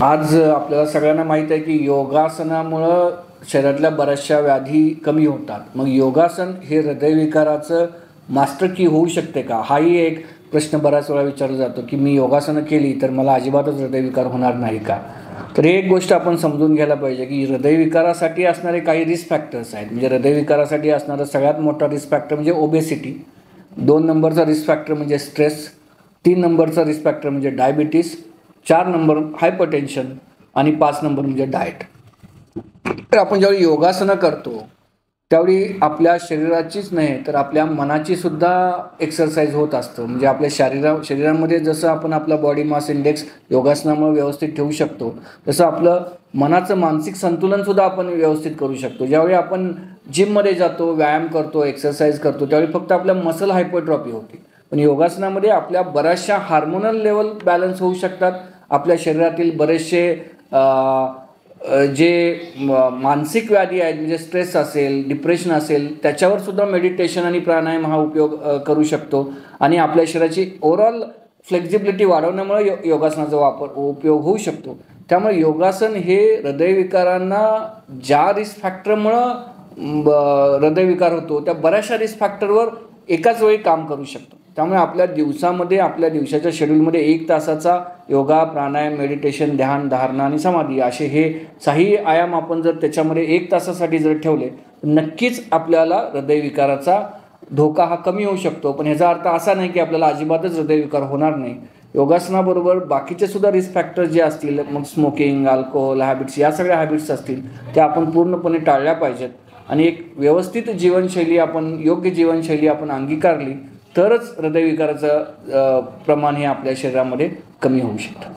आज आपल्याला सगळ्यांना माहीत आहे की योगासनामुळं शरीरातल्या बऱ्याचशा व्याधी कमी होतात. मग योगासन हे हृदयविकाराचं मास्टर की होऊ शकते का? हाही एक प्रश्न बऱ्याच वेळा विचारला जातो की मी योगासनं केली तर मला अजिबातच हृदयविकार होणार नाही का? तर एक गोष्ट आपण समजून घ्यायला पाहिजे की हृदयविकारासाठी असणारे काही रिस्क फॅक्टर्स आहेत. म्हणजे हृदयविकारासाठी असणारा सगळ्यात मोठा रिस्क फॅक्टर म्हणजे ओबेसिटी, 2 नंबरचा रिस्क फॅक्टर म्हणजे स्ट्रेस, 3 नंबरचा रिस्क फॅक्टर म्हणजे डायबिटीस, 4 नंबर हायपरटेन्शन आणि 5 नंबर म्हणजे डाएट. तर आपण ज्यावेळी योगासनं करतो त्यावेळी आपल्या शरीराचीच नाही तर आपल्या मनाची सुद्धा एक्सरसाइज होत असतं. म्हणजे आपल्या शरीरामध्ये जसं आपण आपला बॉडी मास इंडेक्स योगासनामुळे व्यवस्थित ठेवू शकतो तसं आपलं मनाचं मानसिक संतुलनसुद्धा आपण व्यवस्थित करू शकतो. ज्यावेळी आपण जिममध्ये जातो, व्यायाम करतो, एक्सरसाइज करतो त्यावेळी फक्त आपल्या मसल हायपरट्रॉफी होते. पण योगासनामध्ये आपल्या बऱ्याचशा हार्मोनल लेवल बॅलन्स होऊ शकतात. आपल्या शरीरातील बरेचसे जे मानसिक व्याधी आहेत म्हणजे स्ट्रेस असेल, डिप्रेशन असेल त्याच्यावर सुद्धा मेडिटेशन आणि प्राणायाम हा उपयोग करू शकतो. आणि आपल्या शरीराची ओव्हरऑल फ्लेक्झिबिलिटी वाढवण्यामुळे योगासनाचा उपयोग होऊ शकतो. त्यामुळे योगासन हे हृदयविकारांना ज्या रिस्क फॅक्टरमुळं हृदयविकार होतो त्या बऱ्याचशा रिस्क फॅक्टरवर एकाच वेळी काम करू शकतो. त्यामुळे आपल्या दिवसामध्ये आपल्या दिवसाच्या शेड्यूलमध्ये 1 तासाचा योगा, प्राणायाम, मेडिटेशन, ध्यान, धारणा आणि समाधी असे हे 6 आयाम आपण जर त्याच्यामध्ये 1 तासासाठी जर ठेवले तर नक्कीच आपल्याला हृदयविकाराचा धोका हा कमी होऊ शकतो. पण ह्याचा अर्थ असा नाही की आपल्याला अजिबातच हृदयविकार होणार नाही. योगासनाबरोबर बाकीचे सुद्धा रिस्क फॅक्टर्स जे असतील, मग स्मोकिंग, अल्कोहोल हॅबिट्स या सगळ्या हॅबिट्स असतील त्या आपण पूर्णपणे टाळल्या पाहिजेत. आणि एक व्यवस्थित जीवनशैली आपण योग्य जीवनशैली आपण अंगीकारली तरच हृदयविकाराचं प्रमाण हे आपल्या शरीरामध्ये कमी होऊ शकतं.